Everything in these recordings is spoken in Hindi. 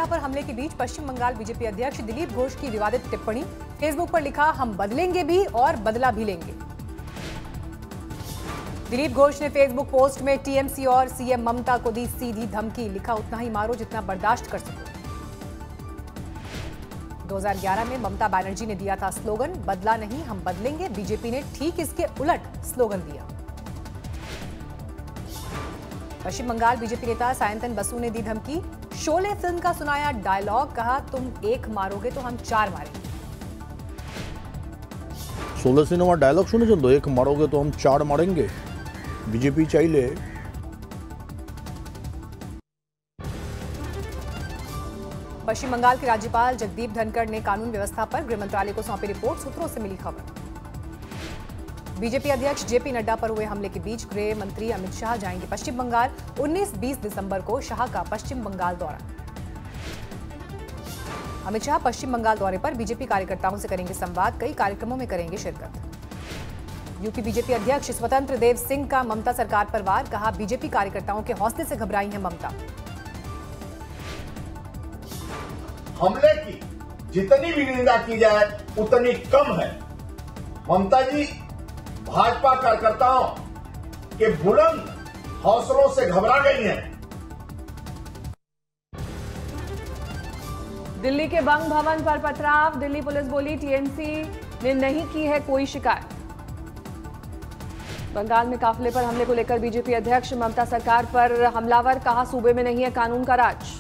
नड्डा पर हमले के बीच पश्चिम बंगाल बीजेपी अध्यक्ष दिलीप घोष की विवादित टिप्पणी। फेसबुक पर लिखा, हम बदलेंगे भी और बदला भी लेंगे। दिलीप घोष ने फेसबुक पोस्ट में टीएमसी और सीएम ममता को दी सीधी धमकी। लिखा, उतना ही मारो जितना बर्दाश्त कर सको। 2011 में ममता बनर्जी ने दिया था स्लोगन, बदला नहीं हम बदलेंगे। बीजेपी ने ठीक इसके उलट स्लोगन दिया। पश्चिम बंगाल बीजेपी नेता सायंतन बसु ने दी धमकी। शोले फिल्म का सुनाया डायलॉग, कहा तुम एक मारोगे तो हम 4 मारेंगे। शोले सिनेमा डायलॉग सुने तो एक मारोगे तो हम 4 मारेंगे। बीजेपी चाहिए। पश्चिम बंगाल के राज्यपाल जगदीप धनखड़ ने कानून व्यवस्था पर गृह मंत्रालय को सौंपी रिपोर्ट। सूत्रों से मिली खबर। बीजेपी अध्यक्ष जेपी नड्डा पर हुए हमले के बीच गृह मंत्री अमित शाह जाएंगे पश्चिम बंगाल। 19-20 दिसंबर को शाह का पश्चिम बंगाल दौरा। अमित शाह पश्चिम बंगाल दौरे पर बीजेपी कार्यकर्ताओं से करेंगे संवाद। कई कार्यक्रमों में करेंगे शिरकत। यूपी बीजेपी अध्यक्ष स्वतंत्र देव सिंह का ममता सरकार पर वार। कहा, बीजेपी कार्यकर्ताओं के हौसले से घबराई है ममता। हमले की जितनी भी निंदा की जाए उतनी कम है। ममता जी भाजपा कार्यकर्ताओं के बुलंद हौसलों से घबरा गई हैं। दिल्ली के बंग भवन पर पथराव। दिल्ली पुलिस बोली, टीएमसी ने नहीं की है कोई शिकायत। बंगाल में काफिले पर हमले को लेकर बीजेपी अध्यक्ष ममता सरकार पर हमलावर। कहा, सूबे में नहीं है कानून का राज।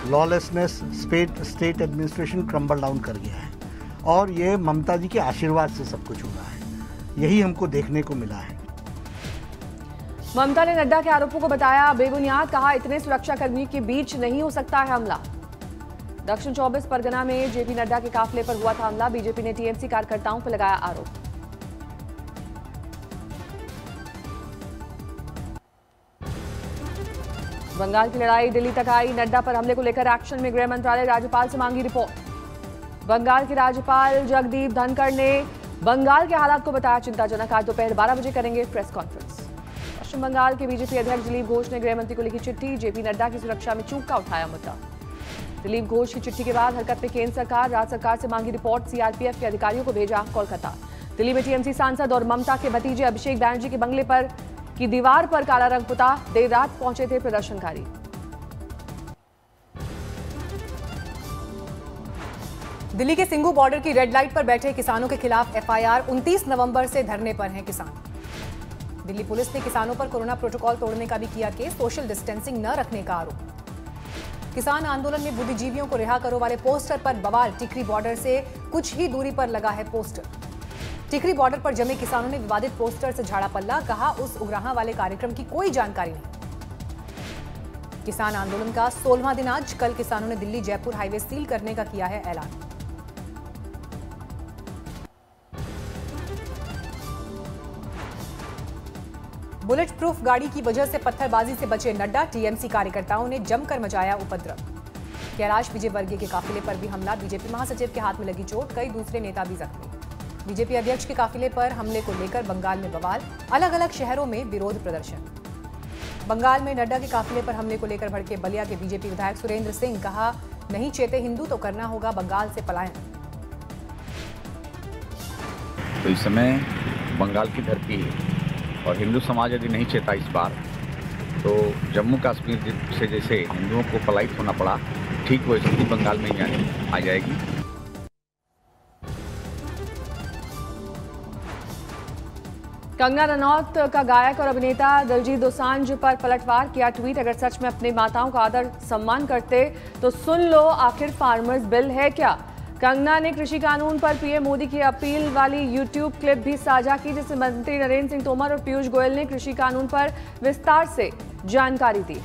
Lawlessness state administration crumble down कर गया है और ये ममता जी के आशीर्वाद से सब कुछ हुआ है। यही हमको देखने को मिला है। ममता ने नड्डा के आरोपों को बताया बेबुनियाद। कहा, इतने सुरक्षाकर्मी के बीच नहीं हो सकता है हमला। दक्षिण 24 परगना में जेपी नड्डा के काफिले पर हुआ था हमला। बीजेपी ने टीएमसी कार्यकर्ताओं पर लगाया आरोप। बंगाल की लड़ाई दिल्ली तक आई। नड्डा पर हमले को लेकर एक्शन में गृह मंत्रालय राज्यपाल से मांगी रिपोर्ट। बंगाल के राज्यपाल जगदीप धनखड़ ने बंगाल के हालात को बताया चिंताजनक। आज दोपहर 12 बजे करेंगे प्रेस कॉन्फ्रेंस। पश्चिम बंगाल के बीजेपी अध्यक्ष दिलीप घोष ने गृह मंत्री को लिखी चिट्ठी। जेपी नड्डा की सुरक्षा में चूक का उठाया मुद्दा। दिलीप घोष की चिट्ठी के बाद हरकत में केंद्र सरकार। राज्य सरकार से मांगी रिपोर्ट। सीआरपीएफ के अधिकारियों को भेजा कोलकाता। दिल्ली में टीएमसी सांसद और ममता के भतीजे अभिषेक बैनर्जी के बंगले पर की दीवार पर काला रंग पुता। देर रात पहुंचे थे प्रदर्शनकारी। दिल्ली के सिंघू बॉर्डर की रेड लाइट पर बैठे किसानों के खिलाफ एफआईआर। 29 नवंबर से धरने पर हैं किसान। दिल्ली पुलिस ने किसानों पर कोरोना प्रोटोकॉल तोड़ने का भी किया केस। सोशल डिस्टेंसिंग न रखने का आरोप। किसान आंदोलन में बुद्धिजीवियों को रिहा करो वाले पोस्टर पर बवाल। टिकरी बॉर्डर से कुछ ही दूरी पर लगा है पोस्टर। टिकरी बॉर्डर पर जमे किसानों ने विवादित पोस्टर से झाड़ा पल्ला। कहा, उस उग्राहां वाले कार्यक्रम की कोई जानकारी नहीं। किसान आंदोलन का 16वां दिन आज। कल किसानों ने दिल्ली जयपुर हाईवे सील करने का किया है ऐलान। बुलेट प्रूफ गाड़ी की वजह से पत्थरबाजी से बचे नड्डा। टीएमसी कार्यकर्ताओं ने जमकर मचाया उपद्रव। कैलाश विजयवर्गीय के काफिले पर भी हमला। बीजेपी महासचिव के हाथ में लगी चोट। कई दूसरे नेता भी जख्मी। बीजेपी अध्यक्ष के काफिले पर हमले को लेकर बंगाल में बवाल। अलग अलग शहरों में विरोध प्रदर्शन। बंगाल में नड्डा के काफिले पर हमले को लेकर भड़के बलिया के बीजेपी विधायक सुरेंद्र सिंह। कहा, नहीं चेते हिंदू तो करना होगा बंगाल से पलायन। तो इस समय बंगाल की धरती है और हिंदू समाज यदि नहीं चेता इस बार, तो जम्मू कश्मीर से जैसे हिंदुओं को पलायित होना पड़ा, ठीक वो स्थिति बंगाल में ही आ जाएगी। कंगना रनौत का गायक और अभिनेता दिलजीत दोसांझ पर पलटवार। किया ट्वीट, अगर सच में अपनी माताओं का आदर सम्मान करते तो सुन लो आखिर फार्मर्स बिल है क्या। कंगना ने कृषि कानून पर पीएम मोदी की अपील वाली यूट्यूब क्लिप भी साझा की, जिसमें मंत्री नरेंद्र सिंह तोमर और पीयूष गोयल ने कृषि कानून पर विस्तार से जानकारी दी।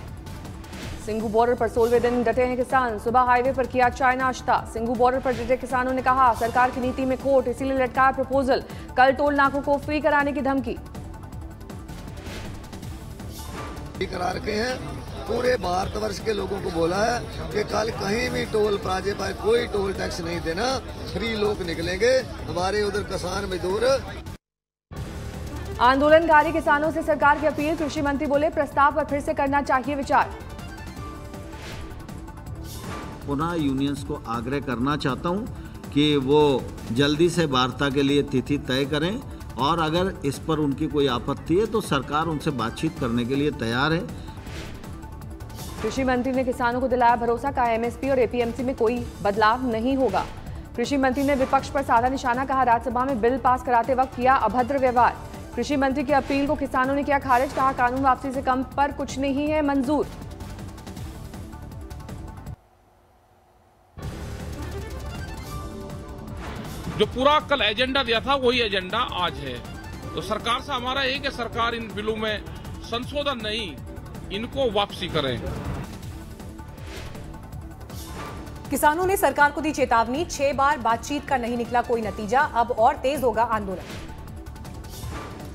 सिंघू बॉर्डर पर 16वें दिन डटे हैं किसान। सुबह हाईवे पर किया चाय नाश्ता। सिंघू बॉर्डर पर डटे किसानों ने कहा, सरकार की नीति में खोट, इसीलिए लटकाया प्रपोजल। कल टोल नाकों को फ्री कराने की धमकी। करा रखे हैं। पूरे भारतवर्ष के लोगों को बोला है कि कल कहीं भी टोल प्लाजे पर कोई टोल टैक्स नहीं देना, फ्री लोग निकलेंगे। हमारे उधर किसान मजदूर। आंदोलनकारी किसानों से सरकार की अपील। कृषि मंत्री बोले, प्रस्ताव पर फिर से करना चाहिए विचार। पुनः यूनियंस को आग्रह करना चाहता हूं कि वो जल्दी से वार्ता के लिए तिथि तय करें और अगर इस पर उनकी कोई आपत्ति है तो सरकार उनसे बातचीत करने के लिए तैयार है। कृषि मंत्री ने किसानों को दिलाया भरोसा, कहा एमएसपी और एपीएमसी में कोई बदलाव नहीं होगा। कृषि मंत्री ने विपक्ष पर साधा निशाना, कहा राज्यसभा में बिल पास कराते वक्त किया अभद्र व्यवहार। कृषि मंत्री की अपील को किसानों ने किया खारिज, कहा कानून वापसी से कम पर कुछ नहीं है मंजूर। जो पूरा कल एजेंडा दिया था वही एजेंडा आज है। तो सरकार से हमारा एक है, सरकार इन बिलों में संशोधन नहीं, इनको वापसी करें। किसानों ने सरकार को दी चेतावनी, 6 बार बातचीत का नहीं निकला कोई नतीजा, अब और तेज होगा आंदोलन।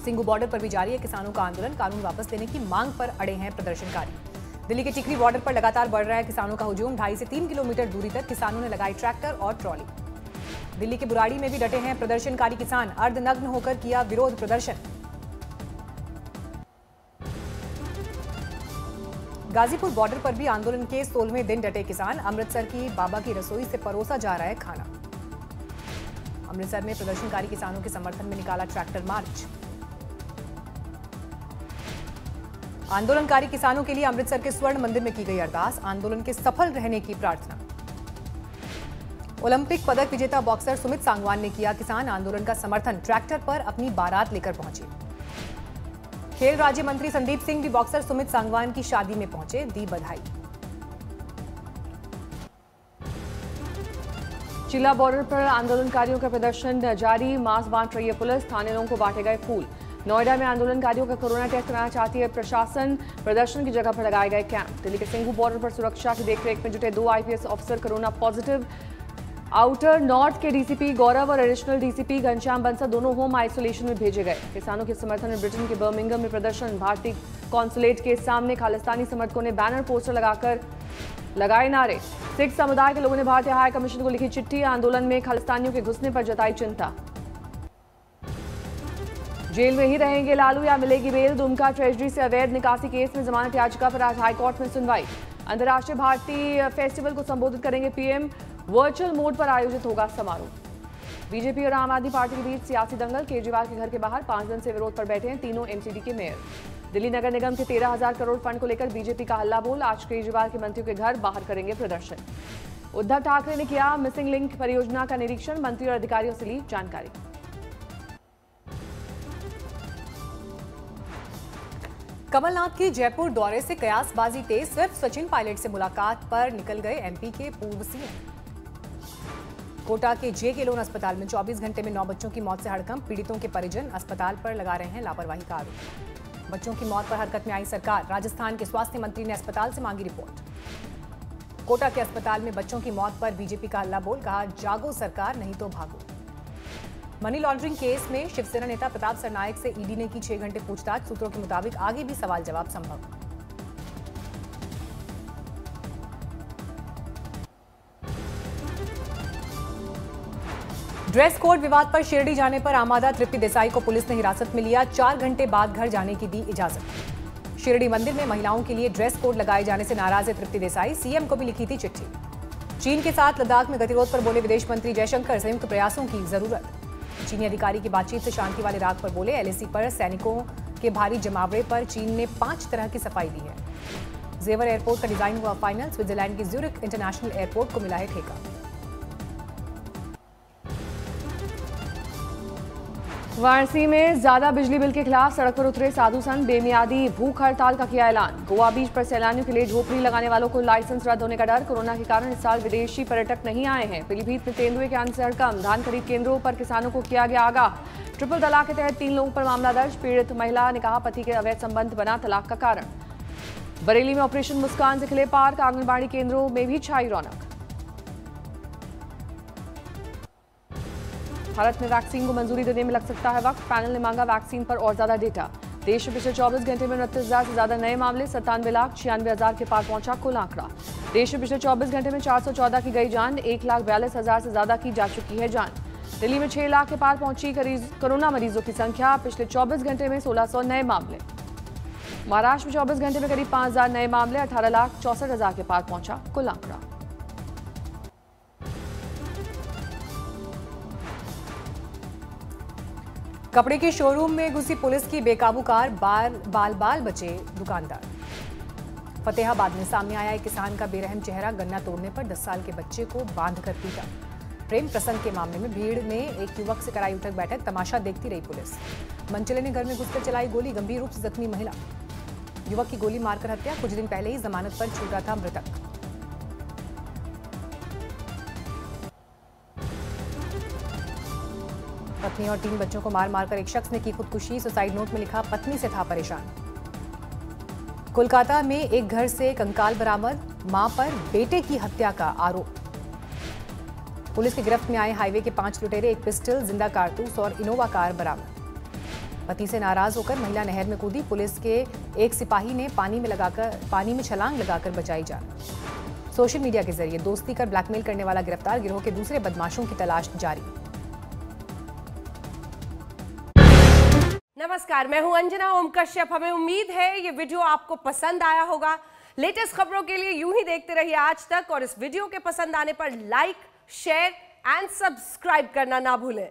सिंगू बॉर्डर पर भी जारी है किसानों का आंदोलन, कानून वापस लेने की मांग पर अड़े हैं प्रदर्शनकारी। दिल्ली के टिकरी बॉर्डर पर लगातार बढ़ रहा है किसानों का हुजूम, 2.5 से 3 किलोमीटर दूरी तक किसानों ने लगाई ट्रैक्टर और ट्रॉली। दिल्ली के बुराड़ी में भी डटे हैं प्रदर्शनकारी किसान, अर्धनग्न होकर किया विरोध प्रदर्शन। गाजीपुर बॉर्डर पर भी आंदोलन के 16वें दिन डटे किसान, अमृतसर की बाबा की रसोई से परोसा जा रहा है खाना। अमृतसर में प्रदर्शनकारी किसानों के समर्थन में निकाला ट्रैक्टर मार्च। आंदोलनकारी किसानों के लिए अमृतसर के स्वर्ण मंदिर में की गई अरदास, आंदोलन के सफल रहने की प्रार्थना। ओलंपिक पदक विजेता बॉक्सर सुमित सांगवान ने किया किसान आंदोलन का समर्थन, ट्रैक्टर पर अपनी बारात लेकर पहुंचे। खेल राज्य मंत्री संदीप सिंह भी बॉक्सर सुमित सांगवान की शादी में पहुंचे, दी बधाई। चिल्ला बॉर्डर पर आंदोलनकारियों का प्रदर्शन जारी, मास्क बांट रही है पुलिस, थाने लोगों को बांटे गए फूल। नोएडा में आंदोलनकारियों का कोरोना टेस्ट कराना चाहती है प्रशासन, प्रदर्शन की जगह पर लगाए गए कैंप। दिल्ली के सिंगू बॉर्डर पर सुरक्षा की देखरेख में जुटे 2 आईपीएस अफसर कोरोना पॉजिटिव। आउटर नॉर्थ के डीसीपी गौरव और एडिशनल डीसीपी घनश्याम बंसल दोनों होम आइसोलेशन में भेजे गए। किसानों के समर्थन में ब्रिटेन के बर्मिंघम में प्रदर्शन, भारतीय कॉन्सुलेट के सामने खालिस्तानी समर्थकों ने बैनर पोस्टर लगाकर लगाए नारे। सिख समुदाय के लोगों ने भारतीय हाई कमीशन को लिखी चिट्ठी, आंदोलन में खालिस्तानियों के घुसने पर जताई चिंता। जेल में ही रहेंगे लालू या मिलेगी बेल, दुमका ट्रेजरी से अवैध निकासी केस में जमानत याचिका पर आज हाईकोर्ट में सुनवाई। अंतर्राष्ट्रीय भारतीय फेस्टिवल को संबोधित करेंगे पीएम, वर्चुअल मोड पर आयोजित होगा समारोह। बीजेपी और आम आदमी पार्टी के बीच सियासी दंगल, केजरीवाल के घर के बाहर 5 दिन से विरोध पर बैठे हैं तीनों एमसीडी के मेयर। दिल्ली नगर निगम के 13,000 करोड़ फंड को लेकर बीजेपी का हल्ला बोल, आज केजरीवाल के मंत्रियों के घर बाहर करेंगे प्रदर्शन। उद्धव ठाकरे ने किया मिसिंग लिंक परियोजना का निरीक्षण, मंत्री और अधिकारियों से ली जानकारी। कमलनाथ की जयपुर दौरे से कयासबाजी तेज, सिर्फ सचिन पायलट से मुलाकात पर निकल गए एमपी के पूर्व सीएम। कोटा के जेके लोन अस्पताल में 24 घंटे में 9 बच्चों की मौत से हड़कंप, पीड़ितों के परिजन अस्पताल पर लगा रहे हैं लापरवाही का आरोप। बच्चों की मौत पर हरकत में आई सरकार, राजस्थान के स्वास्थ्य मंत्री ने अस्पताल से मांगी रिपोर्ट। कोटा के अस्पताल में बच्चों की मौत पर बीजेपी का हल्ला बोल, कहा जागो सरकार नहीं तो भागो। मनी लॉन्ड्रिंग केस में शिवसेना नेता प्रताप सरनायक से ईडी ने की 6 घंटे पूछताछ, सूत्रों के मुताबिक आगे भी सवाल जवाब संभव। ड्रेस कोड विवाद पर शिरडी जाने पर आमादा तृप्ति देसाई को पुलिस ने हिरासत में लिया, 4 घंटे बाद घर जाने की दी इजाजत। शिरडी मंदिर में महिलाओं के लिए ड्रेस कोड लगाए जाने से नाराज है तृप्ति देसाई, सीएम को भी लिखी थी चिट्ठी। चीन के साथ लद्दाख में गतिरोध पर बोले विदेश मंत्री जयशंकर, संयुक्त प्रयासों की जरूरत। चीनी अधिकारी की बातचीत से शांति वाले राग पर बोले, एलएसी पर सैनिकों के भारी जमावड़े पर चीन ने 5 तरह की सफाई दी है। जेवर एयरपोर्ट का डिजाइन हुआ फाइनल, स्विट्जरलैंड के ज्यूरिख इंटरनेशनल एयरपोर्ट को मिला है ठेका। वाराणसी में ज्यादा बिजली बिल के खिलाफ सड़क पर उतरे साधु संत, बेमियादी भूख हड़ताल का किया ऐलान। गोवा बीच पर सैलानियों के लिए झोपड़ी लगाने वालों को लाइसेंस रद्द होने का डर, कोरोना के कारण इस साल विदेशी पर्यटक नहीं आए हैं। पीलीभीत में तेंदुए के आने से हड़कंप, धान खरीद केंद्रों पर किसानों को किया गया आगाह। ट्रिपल तलाक के तहत 3 लोगों पर मामला दर्ज, पीड़ित महिला ने कहा पति के अवैध संबंध बना तलाक का कारण। बरेली में ऑपरेशन मुस्कान से खिले पार्क, आंगनबाड़ी केंद्रों में भी छाई रौनक। भारत में वैक्सीन को मंजूरी देने में लग सकता है वक्त, पैनल ने मांगा वैक्सीन पर और ज्यादा डेटा। देश में पिछले 24 घंटे में 29,000 से ज्यादा नए मामले, 97,96,000 के पार पहुंचा कुल आंकड़ा। देश में पिछले 24 घंटे में 414 की गई जान, 1,42,000 से ज्यादा की जा चुकी है जान। दिल्ली में 6 लाख के पार पहुंची कोरोना मरीजों की संख्या, पिछले 24 घंटे में 1,600 नए मामले। महाराष्ट्र में 24 घंटे में करीब 5,000 नए मामले, 18,64,000 के पार पहुंचा कुल आंकड़ा। कपड़े के शोरूम में घुसी पुलिस की बेकाबू कार, बाल बचे दुकानदार। फतेहाबाद में सामने आया एक किसान का बेरहम चेहरा, गन्ना तोड़ने पर 10 साल के बच्चे को बांध कर पीटा। प्रेम प्रसंग के मामले में भीड़ में एक युवक से कराई उठक बैठक, तमाशा देखती रही पुलिस। मनचले ने घर में घुसकर चलाई गोली, गंभीर रूप से जख्मी महिला। युवक की गोली मारकर हत्या, कुछ दिन पहले ही जमानत पर छूटा था मृतक। पत्नी और 3 बच्चों को मार मारकर एक शख्स ने की खुदकुशी, सुसाइड नोट में लिखा पत्नी से था परेशान। कोलकाता में एक घर से कंकाल बरामद, मां पर बेटे की हत्या का आरोप। पुलिस की गिरफ्त में आए हाईवे के 5 लुटेरे, एक पिस्टल, जिंदा कारतूस और इनोवा कार बरामद। पति से नाराज होकर महिला नहर में कूदी, पुलिस के एक सिपाही ने पानी में छलांग लगाकर बचाई जान। सोशल मीडिया के जरिए दोस्ती कर ब्लैकमेल करने वाला गिरफ्तार, गिरोह के दूसरे बदमाशों की तलाश जारी। नमस्कार, मैं हूं अंजना ओम कश्यप। हमें उम्मीद है ये वीडियो आपको पसंद आया होगा। लेटेस्ट खबरों के लिए यूं ही देखते रहिए आज तक, और इस वीडियो के पसंद आने पर लाइक, शेयर एंड सब्सक्राइब करना ना भूलें।